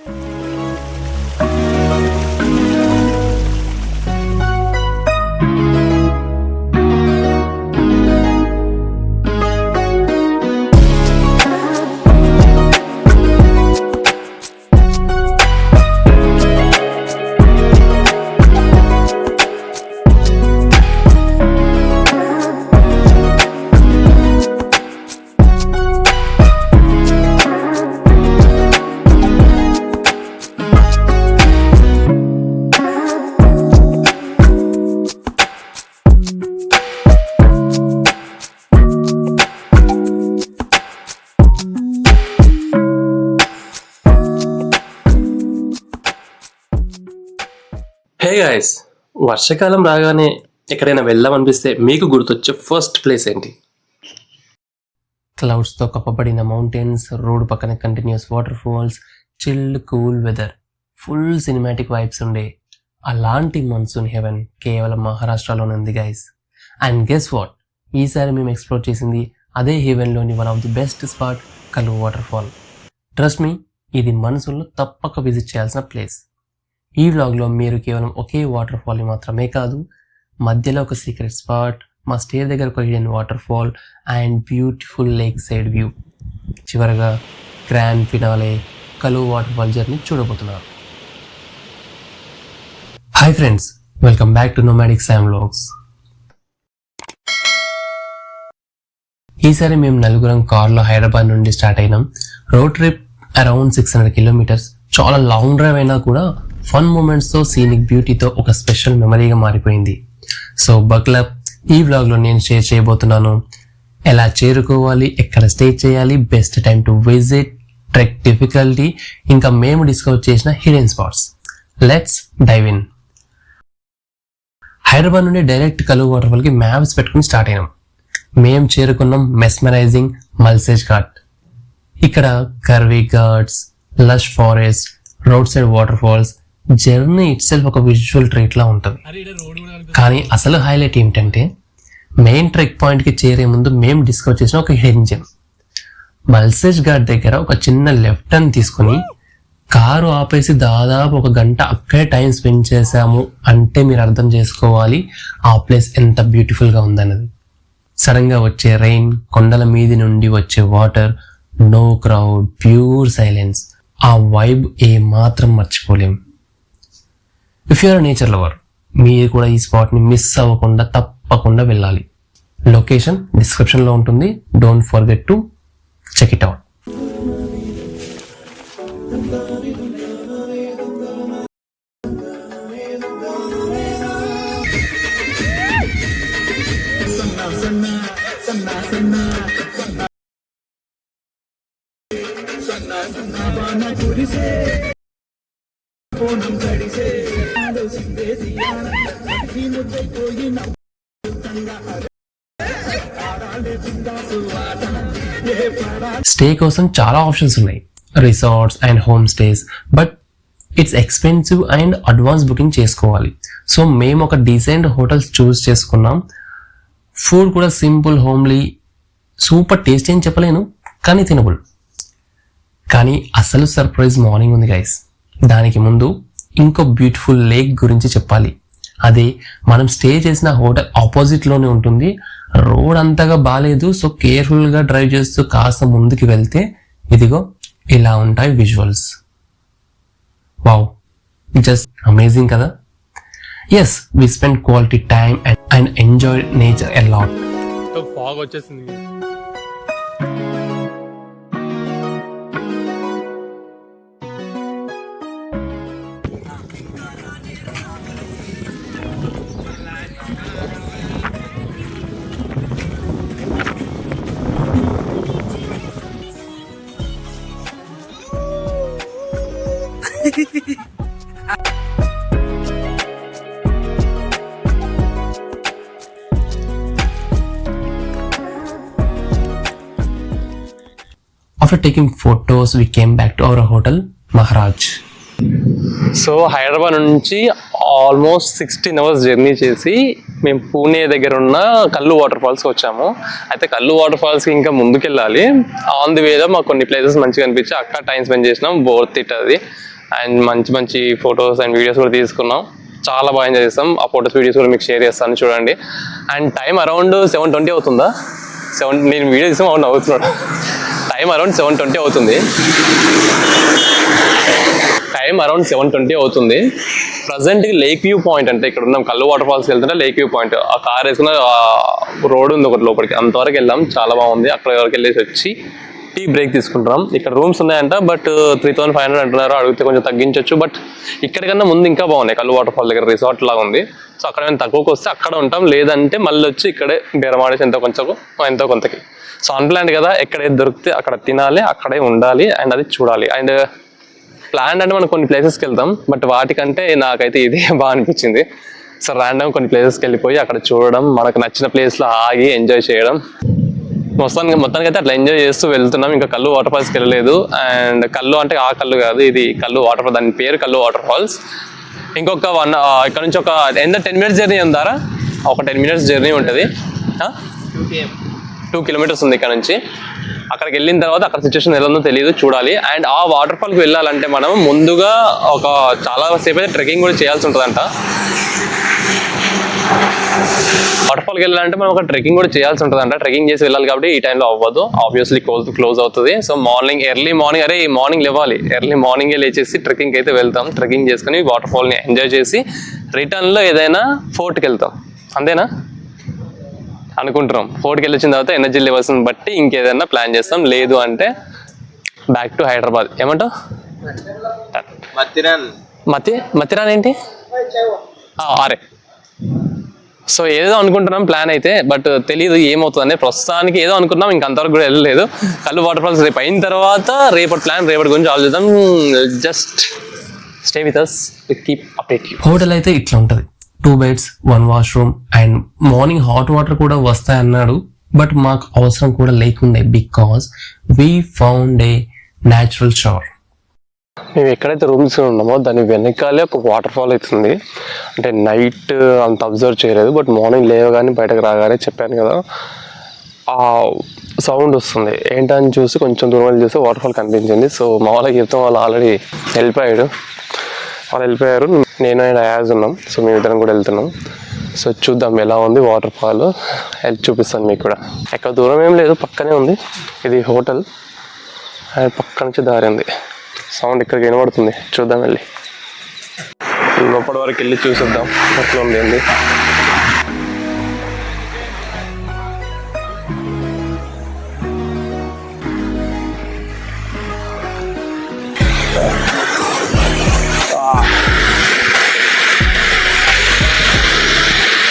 Hey guys, వర్షాకాలం రాగానే ఎక్కడైనా వెళ్దామనిపిస్తే మీకు గుర్తొచ్చే ఫస్ట్ ప్లేస్ ఏంటి? క్లౌడ్స్తో కప్పబడిన మౌంటైన్స్, రోడ్ పక్కన continuous water falls, chilled cool weather, full cinematic vibes ఉండే అలాంటి మన్సూన్ హెవెన్ కేవలం మహారాష్ట్రలోనే ఉంది గైస్. అండ్ గెస్ వాట్, ఈసారి మేము ఎక్స్ప్లోర్ చేసింది అదే హెవెన్లోని one of the best spot, Kaluvu waterfall. Trust me, ఇది మనసులో తప్పక విజిట్ చేయాల్సిన ప్లేస్. ఈ వ్లాగ్లో మీరు కేవలం ఒకే వాటర్ ఫాల్ని మాత్రమే కాదు, మధ్యలో ఒక సీక్రెట్ స్పాట్, మా స్టే దగ్గర ఒక hidden waterfall and beautiful lakeside view, చివరగా grand finale Kaluvu waterfall journey చూడబోతున్నారు. Hi friends, welcome back to nomadic Sam vlogs. ఈసారి మేము నలుగురం కార్లో హైదరాబాద్ నుండి స్టార్ట్ అయినాం. Road trip around 600 kilometres. చాలా లాంగ్ డ్రైవ్ అయినా కూడా ఫన్ మూమెంట్స్తో, సీనిక్ బ్యూటీతో ఒక స్పెషల్ మెమరీగా మారిపోయింది. సో బక్లప్, ఈ వ్లాగ్లో నేను షేర్ చేయబోతున్నాను ఎలా చేరుకోవాలి, ఎక్కడ స్టే చేయాలి, best time to visit, trek difficulty, ఇంకా మేము డిస్కవర్ చేసిన hidden spots. Let's dive in. Hyderabad నుండి డైరెక్ట్ కలువు వాటర్ ఫాల్కి మ్యాప్స్ పెట్టుకుని స్టార్ట్ అయినాం. మేము చేరుకున్నాం మెస్మరైజింగ్ మల్సేజ్ ఘాట్. ఇక్కడ curvy ghats, lush forest, road side water falls, journey itself ఒక విజువల్ ట్రీట్ లా ఉంటుంది. కానీ అసలు హైలైట్ ఏమిటంటే, మెయిన్ ట్రెక్ పాయింట్కి చేరే ముందు మేము డిస్కవర్ చేసిన ఒక హిడెన్ జెమ్. మల్సేజ్ ఘాట్ దగ్గర ఒక చిన్న లెఫ్ట్ టర్న్ తీసుకుని కారు ఆపేసి దాదాపు 1 గంట అక్కడే టైం స్పెండ్ చేసాము అంటే మీరు అర్థం చేసుకోవాలి ఆ ప్లేస్ ఎంత బ్యూటిఫుల్గా ఉందన్నది. సడన్ గా వచ్చే రెయిన్, కొండల మీది నుండి వచ్చే water, no crowd, pure silence, ఆ వైబ్ ఏ మాత్రం మర్చిపోలేం. ఇఫ్ యూఆర్ నేచర్ లవర్, మీరు కూడా ఈ స్పాట్ని మిస్ అవ్వకుండా తప్పకుండా వెళ్ళాలి. లొకేషన్ డిస్క్రిప్షన్లో ఉంటుంది. Don't forget to check it out. Stay కోసం చాలా ఆప్షన్స్ ఉన్నాయి, resorts and home stays, but it's expensive and advance booking చేసుకోవాలి. సో మేము ఒక డీసెంట్ హోటల్స్ చూస్ చేసుకున్నాం. ఫుడ్ కూడా సింపుల్, హోమ్లీ, సూపర్ టేస్టీ అని చెప్పలేను, కానీ తినబుల్. కానీ అసలు సర్ప్రైజ్ మార్నింగ్ ఉంది గైస్. దానికి ముందు ఇంకో బ్యూటిఫుల్ లేక్ గురించి చెప్పాలి. అదే మనం స్టే చేసిన హోటల్ ఆపోజిట్లోనే ఉంటుంది. రోడ్ అంతగా బాగాలేదు, సో కేర్ఫుల్గా డ్రైవ్ చేస్తూ కాస్త ముందుకు వెళ్తే ఇదిగో ఇలా ఉంటాయి విజువల్స్. వావ్, జస్ట్ అమేజింగ్ కదా. Yes, we spend quality time and enjoy nature a lot. Fog వచ్చేసింది. After taking photos, we came back to our hotel, Maharaj. So Hyderabad నుంచి ఆల్మోస్ట్ 16 hours జర్నీ చేసి మేము పూణే దగ్గర ఉన్న కల్లు వాటర్ ఫాల్స్కి వచ్చాము. అయితే కల్లు వాటర్ ఫాల్స్కి ఇంకా ముందుకెళ్ళాలి. ఆన్ ది వేలో మాకు కొన్ని ప్లేసెస్ మంచిగా అనిపించి అక్కడ టైం స్పెండ్ చేసినాం. బోర్త్ ఇట్ అది. అండ్ మంచి మంచి ఫొటోస్ అండ్ వీడియోస్ కూడా తీసుకున్నాం. చాలా బాగా ఎంజాయ్ చేస్తాం. ఆ ఫొటోస్ వీడియోస్ కూడా మీకు షేర్ చేస్తాను, చూడండి. అండ్ టైం అరౌండ్ 7:20 అవుతుందా? నేను వీడియో తీసాం, అవును అవుతున్నాడు. టైం అరౌండ్ 7:20 అవుతుంది. ప్రజెంట్ లేక్ వ్యూ పాయింట్ అంటే ఇక్కడ ఉన్నాం. కల్లు వాటర్ ఫాల్స్కి వెళ్తుంటే లేక్ వ్యూ పాయింట్ ఆ కార్ వేసుకున్న రోడ్ ఉంది ఒకటి లోపలికి, అంతవరకు వెళ్ళాం. చాలా బాగుంది. అక్కడ వరకు వెళ్ళేసి వచ్చి టీ బ్రేక్ తీసుకుంటాం. ఇక్కడ రూమ్స్ ఉన్నాయంట, బట్ 3,500 అంటున్నారు. అడిగితే కొంచెం తగ్గించవచ్చు. బట్ ఇక్కడికన్నా ముందు ఇంకా బాగున్నాయి. కల్లు వాటర్ ఫాల్ దగ్గర రిసార్ట్ లాగా ఉంది. సో అక్కడ మేము తక్కువకి వస్తే అక్కడ ఉంటాం, లేదంటే మళ్ళీ వచ్చి ఇక్కడే బేరమాడేసి ఎంతో కొంతకి. సో అన్ప్లాన్డ్ కదా, ఎక్కడే దొరికితే అక్కడ తినాలి, అక్కడే ఉండాలి అండ్ అది చూడాలి. అండ్ ప్లాన్ అంటే మనం కొన్ని ప్లేసెస్కి వెళ్తాం, బట్ వాటికంటే నాకైతే ఇదే బాగా అనిపించింది. సో ర్యాండమ్ కొన్ని ప్లేసెస్కి వెళ్ళిపోయి అక్కడ చూడడం, మనకు నచ్చిన ప్లేస్లో ఆగి ఎంజాయ్ చేయడం, మొత్తానికి అయితే అట్లా ఎంజాయ్ చేస్తూ వెళ్తున్నాం. ఇంకా కల్లు వాటర్ ఫాల్స్కి వెళ్ళలేదు. అండ్ కల్లు అంటే ఆ కల్లు కాదు, ఇది కల్లు వాటర్ ఫాల్, దాని పేరు కల్లు వాటర్ ఫాల్స్. ఇంకొక ఇక్కడ నుంచి ఒక 10 minutes జర్నీ ఉందారా? ఒక 10 minutes జర్నీ ఉంటుంది. 2 kilometers ఉంది ఇక్కడ నుంచి. అక్కడికి వెళ్ళిన తర్వాత అక్కడ సిచ్యువేషన్ ఎలా ఉందో తెలియదు, చూడాలి. అండ్ ఆ వాటర్ ఫాల్కి వెళ్ళాలంటే మనం ముందుగా చాలా సేపు అయితే ట్రెక్కింగ్ కూడా చేయాల్సి ఉంటుందంట. వాటర్ ఫాల్కి వెళ్ళాలంటే మనం ట్రెక్కింగ్ కూడా చేయాల్సి ఉంటుందంట. ట్రెక్కింగ్ చేసి వెళ్ళాలి కాబట్టి ఈ టైంలో అవ్వదు, ఆబ్వియస్లీ క్లోజ్ అవుతుంది. సో ఎర్లీ మార్నింగ్ లేవాలి. ఎర్లీ మార్నింగే లేచేసి ట్రెక్కింగ్ అయితే వెళ్తాం. ట్రెక్కింగ్ చేసుకుని వాటర్ ఫాల్ని ఎంజాయ్ చేసి రిటర్న్లో ఏదైనా ఫోర్ట్కి వెళ్తాం. అంతేనా అనుకుంటున్నాం. ఫోర్ట్కి వెళ్ళి వచ్చిన తర్వాత ఎనర్జీ లెవెల్స్ని బట్టి ఇంకేదైనా ప్లాన్ చేస్తాం. లేదు అంటే బ్యాక్ టు హైదరాబాద్. ఏమంటావు? మతిరాన్ ఏంటి? అరే, సో ఏదో అనుకుంటున్నాం ప్లాన్ అయితే, బట్ తెలియదు ఏమవుతుందని. ప్రస్తుతానికి ఏదో అనుకున్నాం, ఇంకంతవరకు కూడా వెళ్ళలేదు. కల్లు వాటర్ ఫాల్స్ రేపు అయిన తర్వాత రేపటి గురించి ఆలోచిద్దాం. Just stay with us, keep update you. Hotel అయితే ఇట్లా ఉంటుంది. 2 beds, 1 washroom and morning hot water కూడా వస్తాయన్నాడు. బట్ మాకు అవసరం కూడా లేకుండే, because we found a natural shower. మేము ఎక్కడైతే రూమ్స్ ఉన్నామో దాని వెనకాలే ఒక వాటర్ ఫాల్ అవుతుంది. అంటే నైట్ అంత అబ్జర్వ్ చేయలేదు, బట్ మార్నింగ్ లేవగానే బయటకు రాగానే చెప్పాను కదా, ఆ సౌండ్ వస్తుంది. ఏంటని చూసి కొంచెం దూరం చూస్తే వాటర్ ఫాల్ కనిపించింది. సో మా వాళ్ళకి చెప్తాం, వాళ్ళు ఆల్రెడీ వెళ్ళిపోయారు. నేను అండ్ అయాజ్ ఉన్నాం. సో మేమిద్దరం కూడా వెళ్తున్నాం. సో చూద్దాం ఎలా ఉంది వాటర్ ఫాల్, వెళ్ళి చూపిస్తాను మీకు కూడా. ఎక్కడ దూరం ఏం లేదు, పక్కనే ఉంది. ఇది హోటల్ అండ్ పక్క నుంచి దారి ఉంది. సౌండ్ ఇక్కడికి వినబడుతుంది, చూద్దాం వెళ్ళి. లోపల వరకు వెళ్ళి చూసిద్దాం ఎట్లా ఉంది ఏంది.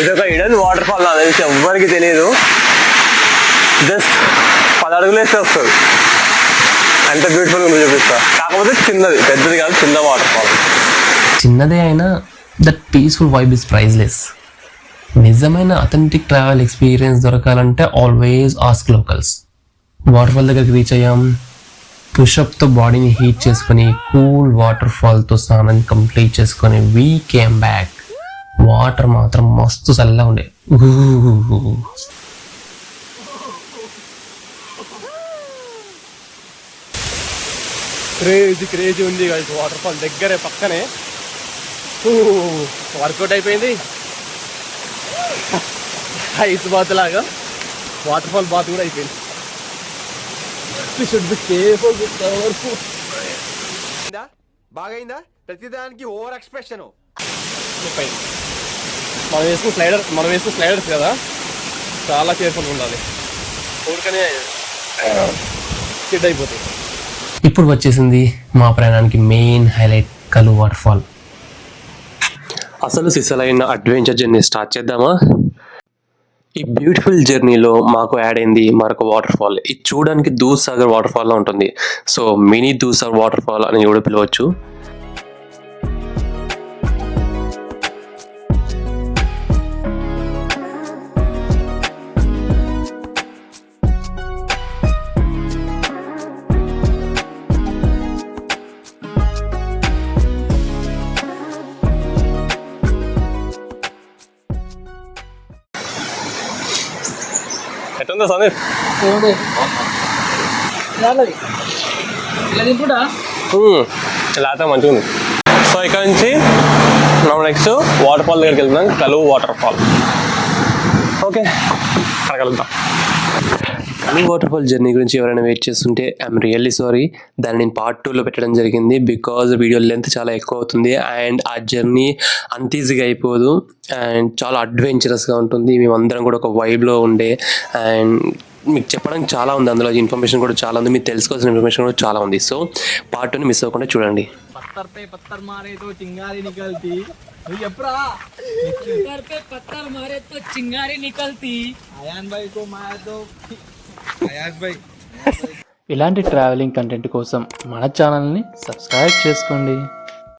ఇది ఒక హిడెన్ వాటర్ ఫాల్, నాకు తెలిసి ఎవ్వరికి తెలియదు. జస్ట్ 10 అడుగులు వేస్తే వస్తుంది. అంత బ్యూటిఫుల్ ఉంది, చూపిస్తా. కాకపోతే చిన్నది, పెద్దది కాదు, చిన్న వాటర్ ఫాల్. చిన్నదే అయినా that peaceful vibe is priceless. నిజమైన అథెంటిక్ ట్రావెల్ ఎక్స్పీరియన్స్ దొరకాలంటే always ask locals. Water fall దగ్గరికి రీచ్ అయ్యాం. పుషప్తో బాడీని హీట్ చేసుకొని కూల్ వాటర్ ఫాల్తో స్నానం కంప్లీట్ చేసుకొని వీ కేమ్ బ్యాక్. వాటర్ మాత్రం మస్తు చల్లగా ఉండే. క్రేజీ ఉంది వాటర్ ఫాల్ దగ్గరే పక్కనే. వర్కౌట్ అయిపోయింది. ఐస్ బాత్ లాగా వాటర్ ఫాల్ బాత్ కూడా అయిపోయింది. బాగైందా? ప్రతిదానికి ఓవర్ ఎక్స్ప్రెషన్. మనం వేసుకున్న స్లైడర్స్ కదా, చాలా కేర్ఫుల్గా ఉండాలి. ఊరికనే స్కిడ్ అయిపోతాయి. ఇప్పుడు వచ్చేసింది మా ప్రయాణానికి మెయిన్ హైలైట్, కల్లు వాటర్ ఫాల్. అసలు సిసలైన అడ్వెంచర్ జర్నీ స్టార్ట్ చేద్దామా? ఈ బ్యూటిఫుల్ జర్నీలో మాకు యాడ్ అయింది మరొక వాటర్ ఫాల్. ఇది చూడడానికి దూద్సాగర్ వాటర్ ఫాల్ లా ఉంటుంది. So mini Dudhsagar water fall అని కూడా పిలవచ్చు. ఎట్టుందో సందీప్? లేకపోతే మంచిగా ఉంది. సో ఇక్కడ నుంచి మనం నెక్స్ట్ వాటర్ ఫాల్ దగ్గరికి వెళ్తున్నాం, కలువు వాటర్ ఫాల్. ఓకే, అక్కడ కలుద్దాం. కలువు వాటర్ ఫాల్ జర్నీ గురించి ఎవరైనా వెయిట్ చేస్తుంటే ఐఎమ్ రియల్లీ సారీ. దాన్ని నేను పార్ట్ 2లో పెట్టడం జరిగింది బికాజ్ వీడియో లెంత్ చాలా ఎక్కువ అవుతుంది అండ్ ఆ జర్నీ అంత ఈజీగా అయిపోదు అండ్ చాలా అడ్వెంచరస్గా ఉంటుంది. మేమందరం కూడా ఒక వైబ్లో ఉండే అండ్ మీకు చెప్పడానికి చాలా ఉంది, అందులో ఇన్ఫర్మేషన్ కూడా చాలా ఉంది, మీరు తెలుసుకోవాల్సిన ఇన్ఫర్మేషన్ కూడా చాలా ఉంది. సో పార్ట్ 2ని మిస్ అవ్వకుండా చూడండి. पत्थर पे पत्थर मारे तो चिंगारी निकलती. पत्थर पे पत्थर मारे तो चिंगारी निकलती. अयान भाई को मारा तो अयान भाई. ఇలాంటి ట్రావెలింగ్ కంటెంట్ కోసం మన ఛానల్ని సబ్స్క్రైబ్ చేసుకోండి.